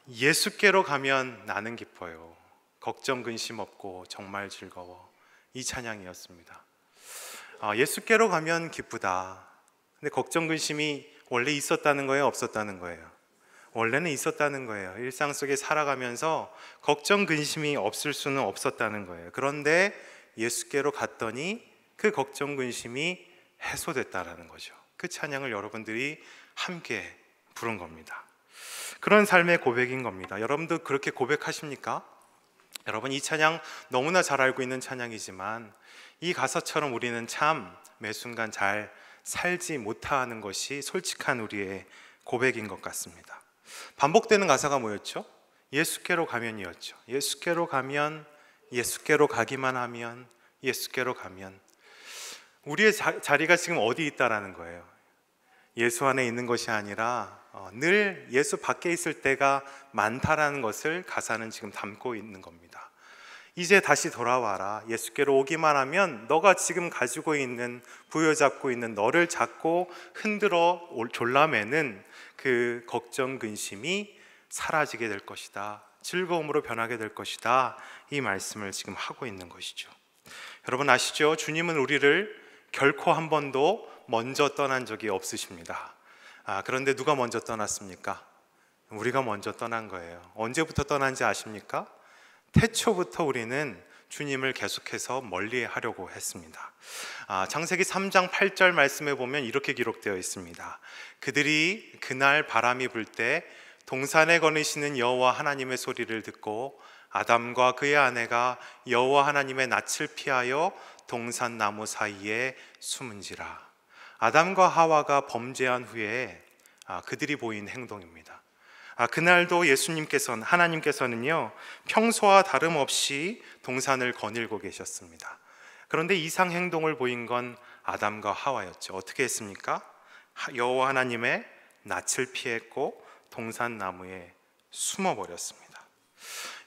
예수께로 가면 나는 기뻐요. 걱정 근심 없고 정말 즐거워. 이 찬양이었습니다. 예수께로 가면 기쁘다. 근데 걱정 근심이 원래 있었다는 거예요, 없었다는 거예요? 원래는 있었다는 거예요. 일상 속에 살아가면서 걱정 근심이 없을 수는 없었다는 거예요. 그런데 예수께로 갔더니 그 걱정 근심이 해소됐다라는 거죠. 그 찬양을 여러분들이 함께 부른 겁니다. 그런 삶의 고백인 겁니다. 여러분도 그렇게 고백하십니까? 여러분, 이 찬양 너무나 잘 알고 있는 찬양이지만 이 가사처럼 우리는 참 매 순간 잘 살지 못하는 것이 솔직한 우리의 고백인 것 같습니다. 반복되는 가사가 뭐였죠? 예수께로 가면이었죠. 예수께로 가면, 예수께로 가기만 하면, 예수께로 가면. 우리의 자리가 지금 어디 있다라는 거예요. 예수 안에 있는 것이 아니라 늘 예수 밖에 있을 때가 많다라는 것을 가사는 지금 담고 있는 겁니다. 이제 다시 돌아와라. 예수께로 오기만 하면 너가 지금 가지고 있는, 부여잡고 있는 너를 잡고 흔들어 졸라매는 그 걱정 근심이 사라지게 될 것이다. 즐거움으로 변하게 될 것이다. 이 말씀을 지금 하고 있는 것이죠. 여러분 아시죠? 주님은 우리를 결코 한 번도 먼저 떠난 적이 없으십니다. 그런데 누가 먼저 떠났습니까? 우리가 먼저 떠난 거예요. 언제부터 떠난지 아십니까? 태초부터 우리는 주님을 계속해서 멀리 하려고 했습니다. 창세기 3장 8절 말씀에 보면 이렇게 기록되어 있습니다. 그들이 그날 바람이 불 때 동산에 거니시는 여호와 하나님의 소리를 듣고 아담과 그의 아내가 여호와 하나님의 낯을 피하여 동산 나무 사이에 숨은지라. 아담과 하와가 범죄한 후에 그들이 보인 행동입니다. 그날도 예수님께서는, 하나님께서는요, 평소와 다름없이 동산을 거닐고 계셨습니다. 그런데 이상 행동을 보인 건 아담과 하와였죠. 어떻게 했습니까? 여호와 하나님의 낯을 피했고 동산 나무에 숨어버렸습니다.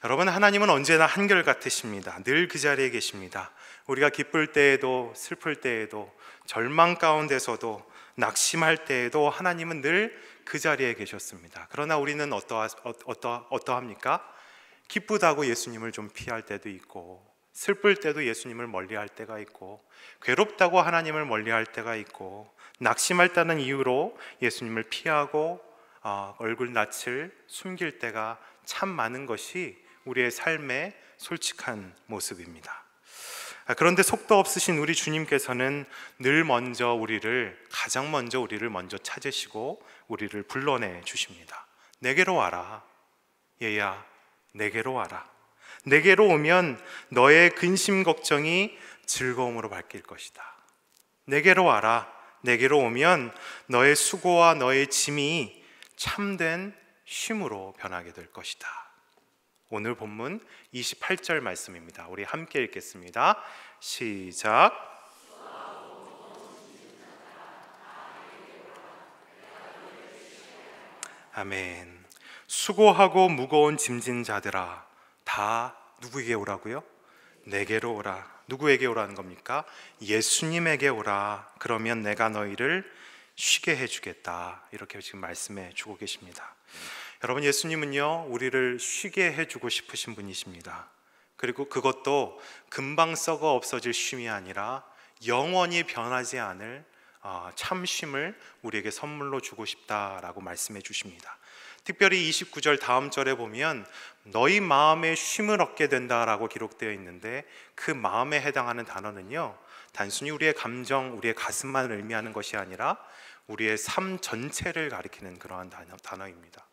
여러분, 하나님은 언제나 한결같으십니다. 늘 그 자리에 계십니다. 우리가 기쁠 때에도 슬플 때에도 절망 가운데서도 낙심할 때에도 하나님은 늘 그 자리에 계셨습니다. 그러나 우리는 어떠합니까? 기쁘다고 예수님을 좀 피할 때도 있고, 슬플 때도 예수님을 멀리할 때가 있고, 괴롭다고 하나님을 멀리할 때가 있고, 낙심했다는 이유로 예수님을 피하고 얼굴 낯을 숨길 때가 참 많은 것이 우리의 삶의 솔직한 모습입니다. 그런데 속도 없으신 우리 주님께서는 늘 가장 먼저 우리를 먼저 찾으시고 우리를 불러내 주십니다. 내게로 와라. 얘야, 내게로 와라. 내게로 오면 너의 근심 걱정이 즐거움으로 바뀔 것이다. 내게로 와라. 내게로 오면 너의 수고와 너의 짐이 참된 쉼으로 변하게 될 것이다. 오늘 본문 28절 말씀입니다. 우리 함께 읽겠습니다. 시작. 아멘. 수고하고 무거운 짐진 자들아, 다 누구에게 오라고요? 내게로 오라. 누구에게 오라는 겁니까? 예수님에게 오라. 그러면 내가 너희를 쉬게 해주겠다. 이렇게 지금 말씀해 주고 계십니다. 여러분, 예수님은요, 우리를 쉬게 해주고 싶으신 분이십니다. 그리고 그것도 금방 썩어 없어질 쉼이 아니라 영원히 변하지 않을 참 쉼을 우리에게 선물로 주고 싶다라고 말씀해 주십니다. 특별히 29절 다음 절에 보면 너희 마음에 쉼을 얻게 된다라고 기록되어 있는데, 그 마음에 해당하는 단어는요, 단순히 우리의 감정, 우리의 가슴만 의미하는 것이 아니라 우리의 삶 전체를 가리키는 그러한 단어입니다.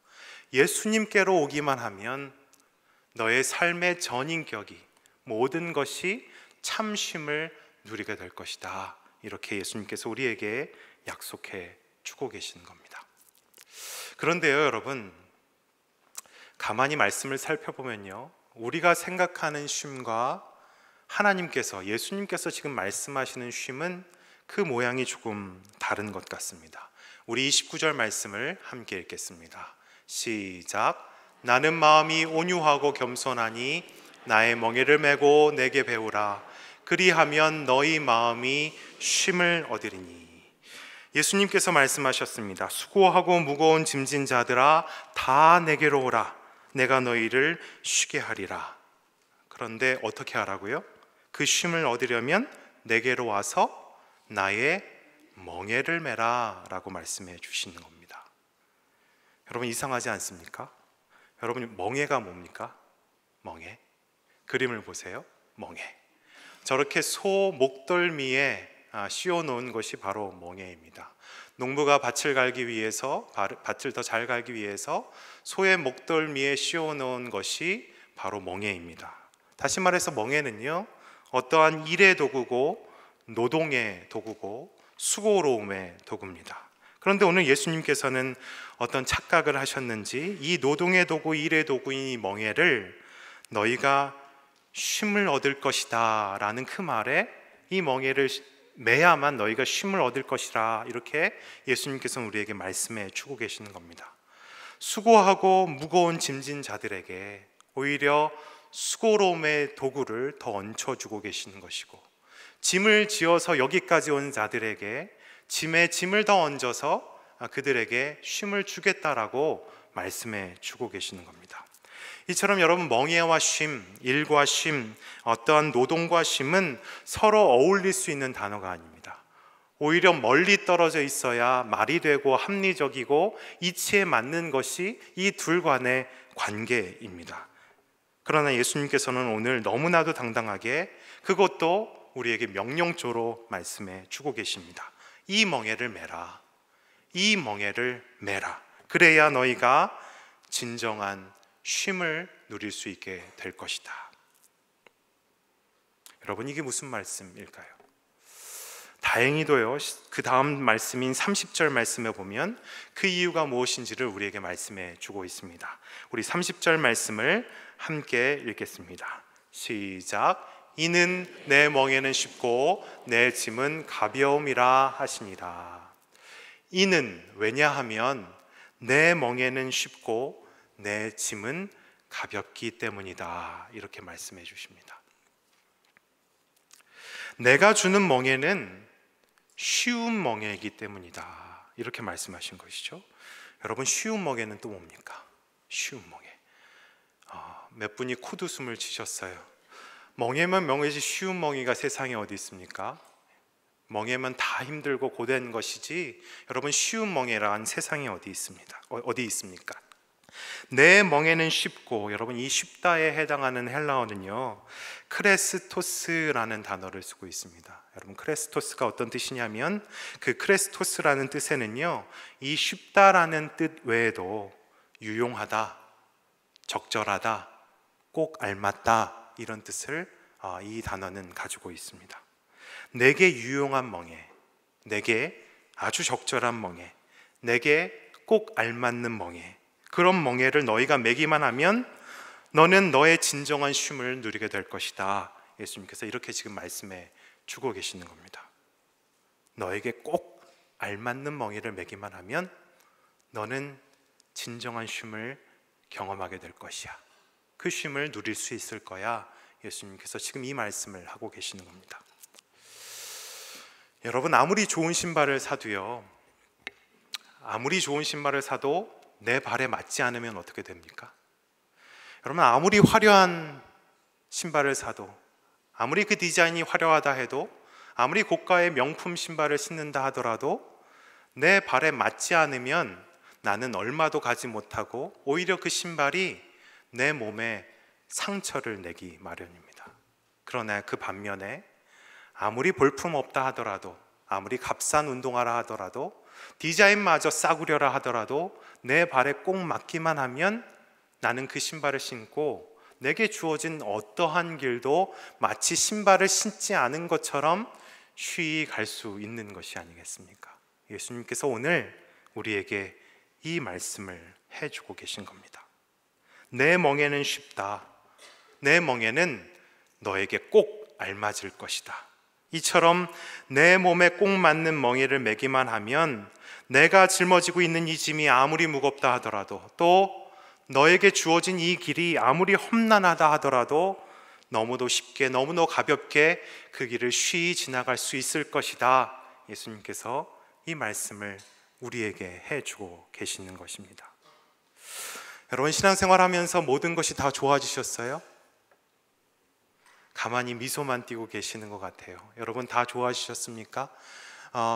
예수님께로 오기만 하면 너의 삶의 전인격이, 모든 것이 참 쉼을 누리게 될 것이다. 이렇게 예수님께서 우리에게 약속해 주고 계시는 겁니다. 그런데요, 여러분, 가만히 말씀을 살펴보면요, 우리가 생각하는 쉼과 하나님께서, 예수님께서 지금 말씀하시는 쉼은 그 모양이 조금 다른 것 같습니다. 우리 29절 말씀을 함께 읽겠습니다. 시작. 나는 마음이 온유하고 겸손하니 나의 멍에를 메고 내게 배우라. 그리하면 너희 마음이 쉼을 얻으리니. 예수님께서 말씀하셨습니다. 수고하고 무거운 짐진 자들아 다 내게로 오라. 내가 너희를 쉬게 하리라. 그런데 어떻게 하라고요? 그 쉼을 얻으려면 내게로 와서 나의 멍에를 메라 라고 말씀해 주시는 겁니다. 여러분, 이상하지 않습니까? 여러분, 멍에가 뭡니까? 멍에. 그림을 보세요. 멍에. 저렇게 소 목덜미에 씌워놓은 것이 바로 멍에입니다. 농부가 밭을 갈기 위해서, 밭을 더 잘 갈기 위해서 소의 목덜미에 씌워놓은 것이 바로 멍에입니다. 다시 말해서 멍에는요, 어떠한 일의 도구고 노동의 도구고 수고로움의 도구입니다. 그런데 오늘 예수님께서는 어떤 착각을 하셨는지 이 노동의 도구, 일의 도구인 이 멍에를 너희가 쉼을 얻을 것이다 라는 그 말에 이 멍에를 매야만 너희가 쉼을 얻을 것이라, 이렇게 예수님께서는 우리에게 말씀해 주고 계시는 겁니다. 수고하고 무거운 짐진 자들에게 오히려 수고로움의 도구를 더 얹혀주고 계시는 것이고, 짐을 지어서 여기까지 온 자들에게 짐에 짐을 더 얹어서 그들에게 쉼을 주겠다라고 말씀해 주고 계시는 겁니다. 이처럼 여러분, 멍에와 쉼, 일과 쉼, 어떠한 노동과 쉼은 서로 어울릴 수 있는 단어가 아닙니다. 오히려 멀리 떨어져 있어야 말이 되고 합리적이고 이치에 맞는 것이 이 둘 간의 관계입니다. 그러나 예수님께서는 오늘 너무나도 당당하게 그것도 우리에게 명령조로 말씀해 주고 계십니다. 이 멍에를 메라. 이 멍에를 메라. 그래야 너희가 진정한 쉼을 누릴 수 있게 될 것이다. 여러분, 이게 무슨 말씀일까요? 다행히도요, 그 다음 말씀인 30절 말씀에 보면 그 이유가 무엇인지를 우리에게 말씀해 주고 있습니다. 우리 30절 말씀을 함께 읽겠습니다. 시작. 이는 내 멍에는 쉽고 내 짐은 가벼움이라 하시니라. 이는, 왜냐하면 내 멍에는 쉽고 내 짐은 가볍기 때문이다, 이렇게 말씀해 주십니다. 내가 주는 멍에는 쉬운 멍에이기 때문이다, 이렇게 말씀하신 것이죠. 여러분, 쉬운 멍에는 또 뭡니까? 쉬운 멍에. 몇 분이 코웃음을 치셨어요. 멍에면 멍에지 쉬운 멍에가 세상에 어디 있습니까? 멍에면 다 힘들고 고된 것이지, 여러분, 쉬운 멍에란 세상에 어디 있습니까? 내 멍에는 쉽고, 여러분, 이 쉽다에 해당하는 헬라어는요, 크레스토스라는 단어를 쓰고 있습니다. 여러분, 크레스토스가 어떤 뜻이냐면, 그 크레스토스라는 뜻에는요, 이 쉽다라는 뜻 외에도 유용하다, 적절하다, 꼭 알맞다, 이런 뜻을 이 단어는 가지고 있습니다. 내게 유용한 멍에, 내게 아주 적절한 멍에, 내게 꼭 알맞는 멍에, 그런 멍에를 너희가 매기만 하면 너는 너의 진정한 쉼을 누리게 될 것이다. 예수님께서 이렇게 지금 말씀해 주고 계시는 겁니다. 너에게 꼭 알맞는 멍에를 매기만 하면 너는 진정한 쉼을 경험하게 될 것이야. 그 쉼을 누릴 수 있을 거야. 예수님께서 지금 이 말씀을 하고 계시는 겁니다. 여러분, 아무리 좋은 신발을 사도요, 아무리 좋은 신발을 사도 내 발에 맞지 않으면 어떻게 됩니까? 여러분, 아무리 화려한 신발을 사도, 아무리 그 디자인이 화려하다 해도, 아무리 고가의 명품 신발을 신는다 하더라도 내 발에 맞지 않으면 나는 얼마도 가지 못하고 오히려 그 신발이 내 몸에 상처를 내기 마련입니다. 그러나 그 반면에 아무리 볼품 없다 하더라도, 아무리 값싼 운동화라 하더라도, 디자인마저 싸구려라 하더라도 내 발에 꼭 맞기만 하면 나는 그 신발을 신고 내게 주어진 어떠한 길도 마치 신발을 신지 않은 것처럼 쉬이 갈 수 있는 것이 아니겠습니까? 예수님께서 오늘 우리에게 이 말씀을 해주고 계신 겁니다. 내 멍에는 쉽다. 내 멍에는 너에게 꼭 알맞을 것이다. 이처럼 내 몸에 꼭 맞는 멍에를 매기만 하면 내가 짊어지고 있는 이 짐이 아무리 무겁다 하더라도, 또 너에게 주어진 이 길이 아무리 험난하다 하더라도 너무도 쉽게, 너무도 가볍게 그 길을 쉬이 지나갈 수 있을 것이다. 예수님께서 이 말씀을 우리에게 해주고 계시는 것입니다. 여러분, 신앙생활하면서 모든 것이 다 좋아지셨어요? 가만히 미소만 띄고 계시는 것 같아요. 여러분, 다 좋아지셨습니까?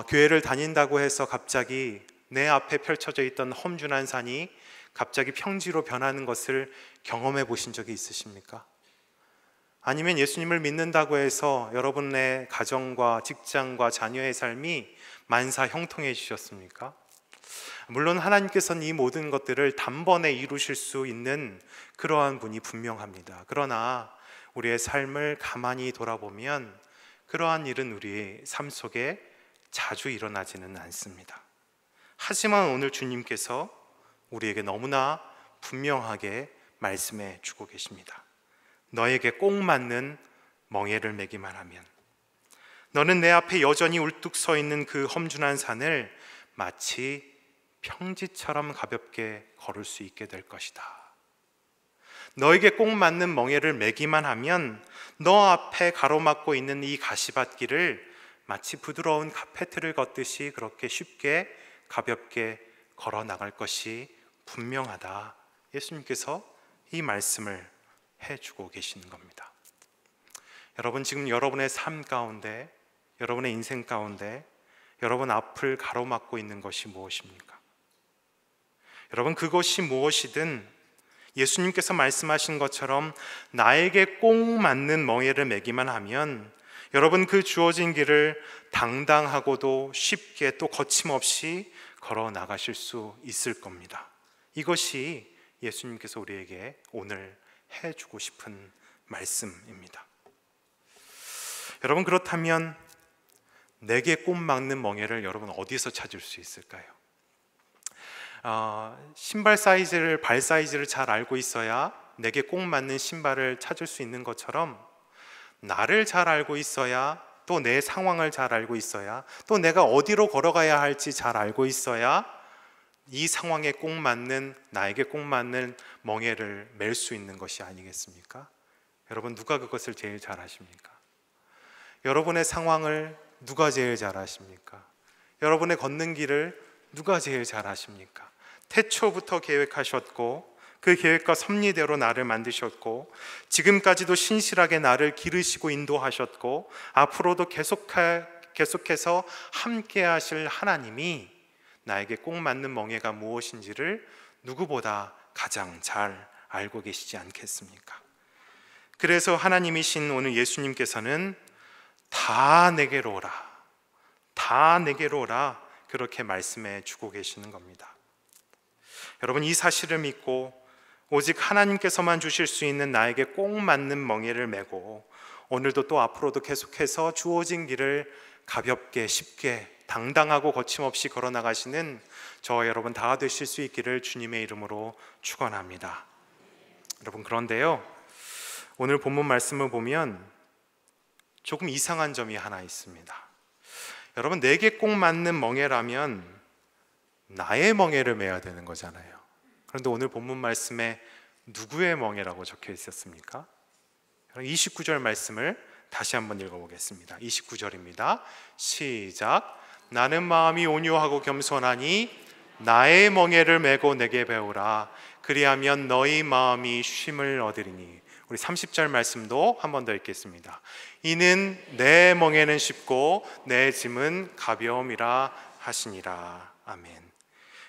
교회를 다닌다고 해서 갑자기 내 앞에 펼쳐져 있던 험준한 산이 갑자기 평지로 변하는 것을 경험해 보신 적이 있으십니까? 아니면 예수님을 믿는다고 해서 여러분의 가정과 직장과 자녀의 삶이 만사 형통해지셨습니까? 물론 하나님께서는 이 모든 것들을 단번에 이루실 수 있는 그러한 분이 분명합니다. 그러나 우리의 삶을 가만히 돌아보면 그러한 일은 우리의 삶 속에 자주 일어나지는 않습니다. 하지만 오늘 주님께서 우리에게 너무나 분명하게 말씀해 주고 계십니다. 너에게 꼭 맞는 멍에를 매기만 하면 너는 내 앞에 여전히 울뚝 서 있는 그 험준한 산을 마치 평지처럼 가볍게 걸을 수 있게 될 것이다. 너에게 꼭 맞는 멍에를 매기만 하면 너 앞에 가로막고 있는 이 가시밭길을 마치 부드러운 카페트를 걷듯이 그렇게 쉽게 가볍게 걸어 나갈 것이 분명하다. 예수님께서 이 말씀을 해주고 계시는 겁니다. 여러분, 지금 여러분의 삶 가운데, 여러분의 인생 가운데 여러분 앞을 가로막고 있는 것이 무엇입니까? 여러분, 그것이 무엇이든 예수님께서 말씀하신 것처럼 나에게 꼭 맞는 멍에를 매기만 하면 여러분 그 주어진 길을 당당하고도 쉽게 또 거침없이 걸어 나가실 수 있을 겁니다. 이것이 예수님께서 우리에게 오늘 해주고 싶은 말씀입니다. 여러분, 그렇다면 내게 꼭 맞는 멍에를 여러분 어디서 찾을 수 있을까요? 신발 사이즈를, 발 사이즈를 잘 알고 있어야 내게 꼭 맞는 신발을 찾을 수 있는 것처럼 나를 잘 알고 있어야, 또 내 상황을 잘 알고 있어야, 또 내가 어디로 걸어가야 할지 잘 알고 있어야 이 상황에 꼭 맞는, 나에게 꼭 맞는 멍에를 맬 수 있는 것이 아니겠습니까? 여러분, 누가 그것을 제일 잘 아십니까? 여러분의 상황을 누가 제일 잘 아십니까? 여러분의 걷는 길을 누가 제일 잘 아십니까? 태초부터 계획하셨고 그 계획과 섭리대로 나를 만드셨고 지금까지도 신실하게 나를 기르시고 인도하셨고 앞으로도 계속해서 함께 하실 하나님이 나에게 꼭 맞는 멍에가 무엇인지를 누구보다 가장 잘 알고 계시지 않겠습니까? 그래서 하나님이신 오늘 예수님께서는 다 내게로 오라, 다 내게로 오라, 그렇게 말씀해 주고 계시는 겁니다. 여러분, 이 사실을 믿고 오직 하나님께서만 주실 수 있는 나에게 꼭 맞는 멍에를 메고 오늘도 또 앞으로도 계속해서 주어진 길을 가볍게 쉽게 당당하고 거침없이 걸어나가시는 저와 여러분 다 되실 수 있기를 주님의 이름으로 축원합니다. 여러분, 그런데요, 오늘 본문 말씀을 보면 조금 이상한 점이 하나 있습니다. 여러분, 내게 꼭 맞는 멍에라면 나의 멍에를 매야 되는 거잖아요. 그런데 오늘 본문 말씀에 누구의 멍에라고 적혀 있었습니까? 29절 말씀을 다시 한번 읽어보겠습니다. 29절입니다. 시작. 나는 마음이 온유하고 겸손하니 나의 멍에를 메고 내게 배우라. 그리하면 너희 마음이 쉼을 얻으리니. 우리 30절 말씀도 한 번 더 읽겠습니다. 이는 내 멍에는 쉽고 내 짐은 가벼움이라 하시니라. 아멘.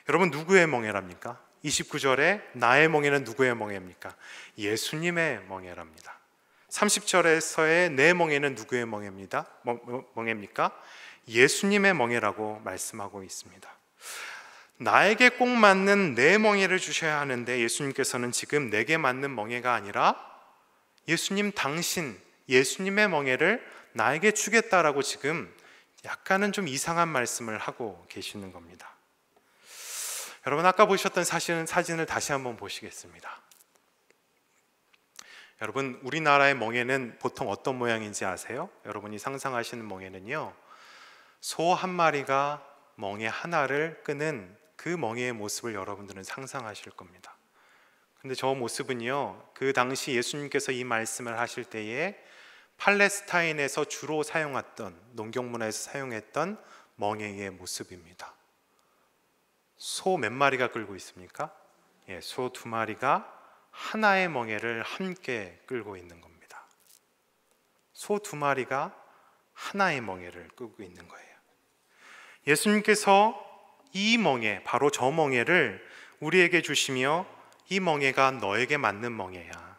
여러분, 누구의 멍에랍니까? 29절에 나의 멍에는 누구의 멍에입니까? 예수님의 멍에랍니다. 30절에서의 내 멍에는 누구의 멍에입니까? 예수님의 멍에라고 말씀하고 있습니다. 나에게 꼭 맞는 내 멍에를 주셔야 하는데 예수님께서는 지금 내게 맞는 멍에가 아니라 예수님 당신, 예수님의 멍에를 나에게 주겠다라고 지금 약간은 좀 이상한 말씀을 하고 계시는 겁니다. 여러분, 아까 보셨던 사진을 다시 한번 보시겠습니다. 여러분, 우리나라의 멍에는 보통 어떤 모양인지 아세요? 여러분이 상상하시는 멍에는요, 소 한 마리가 멍에 하나를 끄는 그 멍에의 모습을 여러분들은 상상하실 겁니다. 근데 저 모습은요, 그 당시 예수님께서 이 말씀을 하실 때에 팔레스타인에서 주로 사용했던, 농경문화에서 사용했던 멍에의 모습입니다. 소 몇 마리가 끌고 있습니까? 소 2마리가 하나의 멍에를 함께 끌고 있는 겁니다. 소 2마리가 하나의 멍에를 끌고 있는 거예요. 예수님께서 이 멍에, 바로 저 멍에를 우리에게 주시며 이 멍에가 너에게 맞는 멍에야.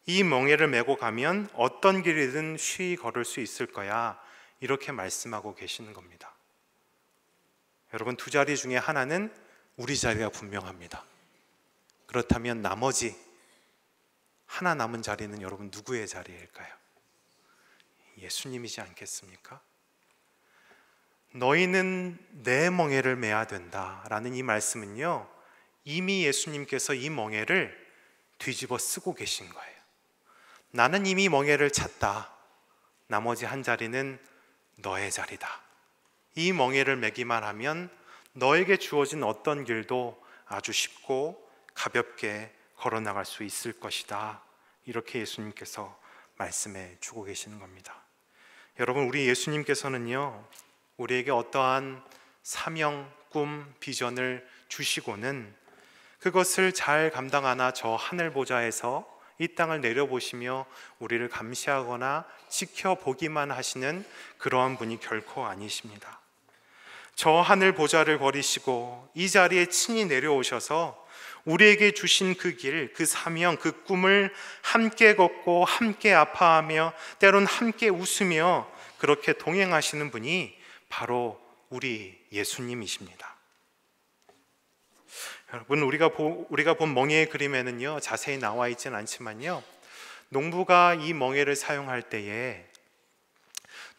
이 멍에를 메고 가면 어떤 길이든 쉬이 걸을 수 있을 거야. 이렇게 말씀하고 계시는 겁니다. 여러분, 2자리 중에 하나는 우리 자리가 분명합니다. 그렇다면 나머지 하나 남은 자리는 여러분 누구의 자리일까요? 예수님이지 않겠습니까? 너희는 내 멍에를 메야 된다라는 이 말씀은요, 이미 예수님께서 이 멍에를 뒤집어 쓰고 계신 거예요. 나는 이미 멍에를 찼다. 나머지 한 자리는 너의 자리다. 이 멍에를 메기만 하면 너에게 주어진 어떤 길도 아주 쉽고 가볍게 걸어나갈 수 있을 것이다. 이렇게 예수님께서 말씀해 주고 계시는 겁니다. 여러분, 우리 예수님께서는요, 우리에게 어떠한 사명, 꿈, 비전을 주시고는 그것을 잘 감당하나 저 하늘 보좌에서 이 땅을 내려보시며 우리를 감시하거나 지켜보기만 하시는 그러한 분이 결코 아니십니다. 저 하늘 보좌를 버리시고 이 자리에 친히 내려오셔서 우리에게 주신 그 길, 그 사명, 그 꿈을 함께 걷고 함께 아파하며 때론 함께 웃으며 그렇게 동행하시는 분이 바로 우리 예수님이십니다. 여러분, 우리가 본 멍에의 그림에는요, 자세히 나와 있지는 않지만요, 농부가 이 멍에를 사용할 때에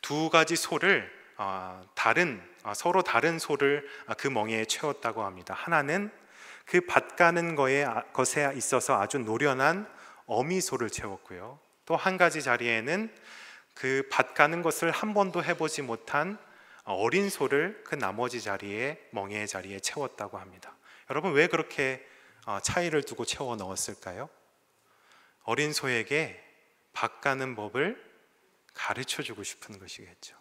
2가지 소를 서로 다른 소를 그 멍에에 채웠다고 합니다. 하나는 그 밭 가는 것에 있어서 아주 노련한 어미소를 채웠고요, 또 한 가지 자리에는 그 밭 가는 것을 한 번도 해보지 못한 어린 소를 그 나머지 자리에, 멍에의 자리에 채웠다고 합니다. 여러분, 왜 그렇게 차이를 두고 채워 넣었을까요? 어린 소에게 밭 가는 법을 가르쳐 주고 싶은 것이겠죠.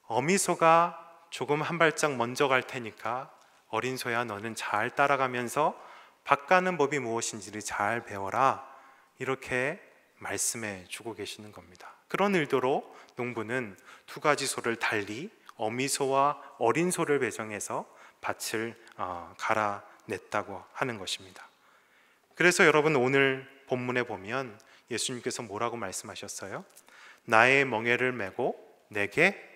어미소가 조금 한 발짝 먼저 갈 테니까 어린 소야, 너는 잘 따라가면서 밭 가는 법이 무엇인지를 잘 배워라. 이렇게 말씀해 주고 계시는 겁니다. 그런 의도로 농부는 2가지 소를 달리 어미소와 어린 소를 배정해서 밭을 갈아냈다고 하는 것입니다. 그래서 여러분, 오늘 본문에 보면 예수님께서 뭐라고 말씀하셨어요? 나의 멍에를 메고 내게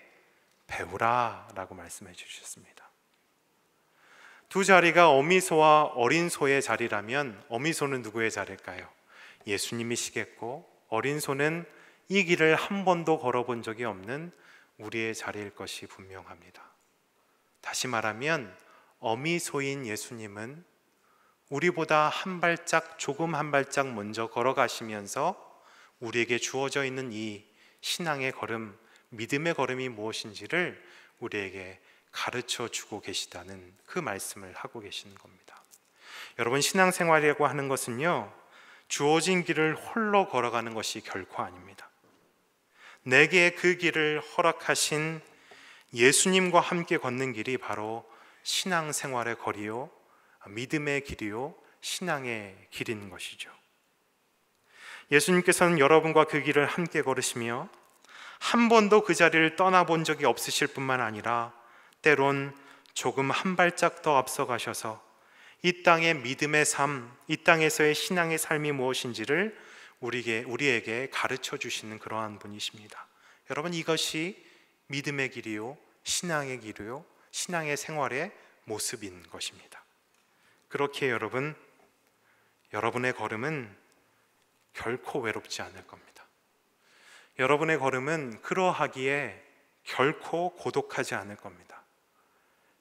배우라 라고 말씀해 주셨습니다. 2자리가 어미소와 어린 소의 자리라면 어미소는 누구의 자리일까요? 예수님이시겠고, 어린 소는 이 길을 한 번도 걸어본 적이 없는 우리의 자리일 것이 분명합니다. 다시 말하면 어미소인 예수님은 우리보다 조금 한 발짝 먼저 걸어가시면서 우리에게 주어져 있는 이 신앙의 걸음, 믿음의 걸음이 무엇인지를 우리에게 가르쳐 주고 계시다는 그 말씀을 하고 계시는 겁니다. 여러분, 신앙생활이라고 하는 것은요, 주어진 길을 홀로 걸어가는 것이 결코 아닙니다. 내게 그 길을 허락하신 예수님과 함께 걷는 길이 바로 신앙생활의 거리요, 믿음의 길이요, 신앙의 길인 것이죠. 예수님께서는 여러분과 그 길을 함께 걸으시며 한 번도 그 자리를 떠나본 적이 없으실 뿐만 아니라 때론 조금 한 발짝 더 앞서 가셔서 이 땅의 믿음의 삶, 이 땅에서의 신앙의 삶이 무엇인지를 우리에게 가르쳐 주시는 그러한 분이십니다. 여러분, 이것이 믿음의 길이요, 신앙의 길이요, 신앙의 생활의 모습인 것입니다. 그렇게 여러분의 걸음은 결코 외롭지 않을 겁니다. 여러분의 걸음은 그러하기에 결코 고독하지 않을 겁니다.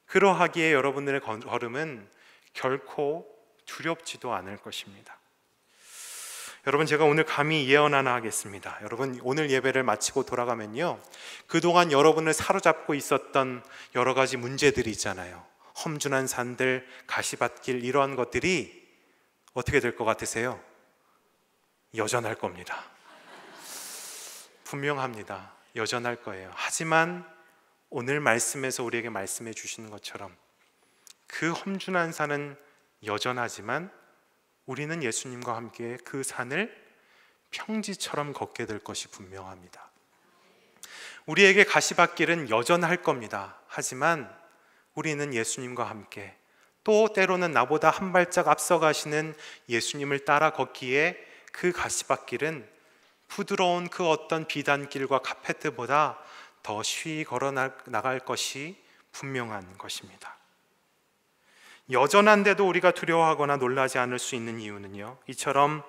그러하기에 여러분들의 걸음은 결코 두렵지도 않을 것입니다. 여러분, 제가 오늘 감히 예언 하나 하겠습니다. 여러분, 오늘 예배를 마치고 돌아가면요, 그동안 여러분을 사로잡고 있었던 여러 가지 문제들이 있잖아요. 험준한 산들, 가시밭길, 이러한 것들이 어떻게 될 것 같으세요? 여전할 겁니다. 분명합니다. 여전할 거예요. 하지만 오늘 말씀에서 우리에게 말씀해 주시는 것처럼 그 험준한 산은 여전하지만 우리는 예수님과 함께 그 산을 평지처럼 걷게 될 것이 분명합니다. 우리에게 가시밭길은 여전할 겁니다. 하지만 우리는 예수님과 함께, 또 때로는 나보다 한 발짝 앞서 가시는 예수님을 따라 걷기에 그 가시밭길은 부드러운 그 어떤 비단길과 카페트보다 더 쉬이 걸어 나갈 것이 분명한 것입니다. 여전한데도 우리가 두려워하거나 놀라지 않을 수 있는 이유는요, 이처럼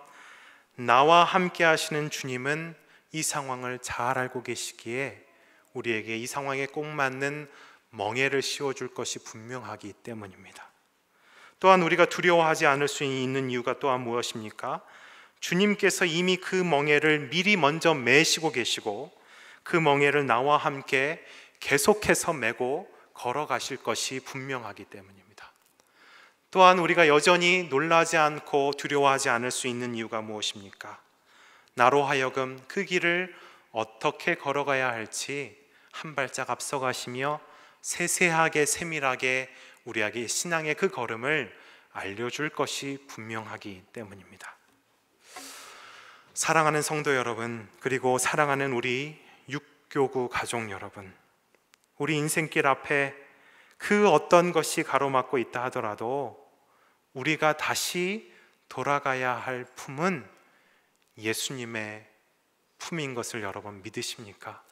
나와 함께 하시는 주님은 이 상황을 잘 알고 계시기에 우리에게 이 상황에 꼭 맞는 멍에를 씌워줄 것이 분명하기 때문입니다. 또한 우리가 두려워하지 않을 수 있는 이유가 또한 무엇입니까? 주님께서 이미 그 멍에를 미리 먼저 메시고 계시고 그 멍에를 나와 함께 계속해서 메고 걸어가실 것이 분명하기 때문입니다. 또한 우리가 여전히 놀라지 않고 두려워하지 않을 수 있는 이유가 무엇입니까? 나로 하여금 그 길을 어떻게 걸어가야 할지 한 발짝 앞서 가시며 세세하게 세밀하게 우리에게 신앙의 그 걸음을 알려줄 것이 분명하기 때문입니다. 사랑하는 성도 여러분, 그리고 사랑하는 우리 육교구 가족 여러분, 우리 인생길 앞에 그 어떤 것이 가로막고 있다 하더라도 우리가 다시 돌아가야 할 품은 예수님의 품인 것을 여러분 믿으십니까?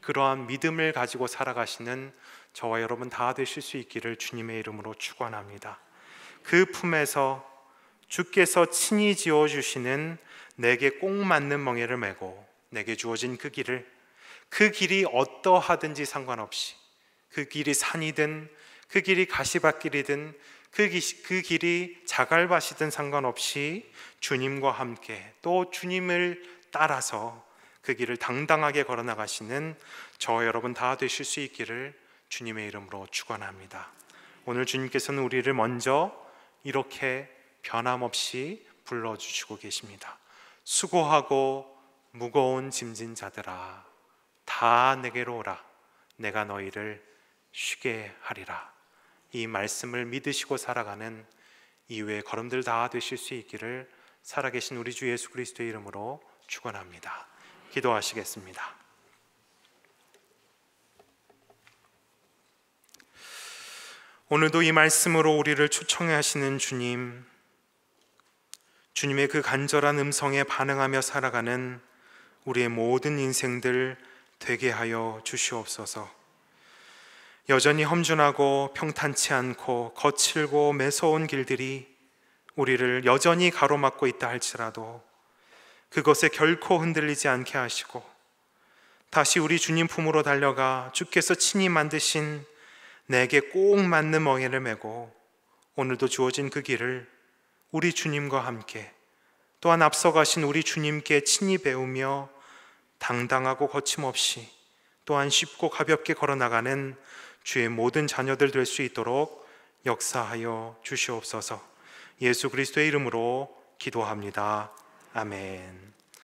그러한 믿음을 가지고 살아가시는 저와 여러분 다 되실 수 있기를 주님의 이름으로 축원합니다. 그 품에서 주께서 친히 지어주시는 내게 꼭 맞는 멍에를 메고 내게 주어진 그 길을, 그 길이 어떠하든지 상관없이, 그 길이 산이든 그 길이 가시밭길이든 그 길이 자갈밭이든 상관없이 주님과 함께 또 주님을 따라서 그 길을 당당하게 걸어나가시는 저와 여러분 다 되실 수 있기를 주님의 이름으로 축원합니다. 오늘 주님께서는 우리를 먼저 이렇게 변함없이 불러주시고 계십니다. 수고하고 무거운 짐진 자들아 다 내게로 오라, 내가 너희를 쉬게 하리라. 이 말씀을 믿으시고 살아가는 이후의 걸음들 다 되실 수 있기를 살아계신 우리 주 예수 그리스도의 이름으로 축원합니다. 기도하시겠습니다. 오늘도 이 말씀으로 우리를 초청해 하시는 주님, 주님의 그 간절한 음성에 반응하며 살아가는 우리의 모든 인생들 되게 하여 주시옵소서. 여전히 험준하고 평탄치 않고 거칠고 매서운 길들이 우리를 여전히 가로막고 있다 할지라도 그것에 결코 흔들리지 않게 하시고 다시 우리 주님 품으로 달려가 주께서 친히 만드신 내게 꼭 맞는 멍에를 메고 오늘도 주어진 그 길을 우리 주님과 함께 또한 앞서 가신 우리 주님께 친히 배우며 당당하고 거침없이 또한 쉽고 가볍게 걸어나가는 주의 모든 자녀들 될 수 있도록 역사하여 주시옵소서. 예수 그리스도의 이름으로 기도합니다. 아멘.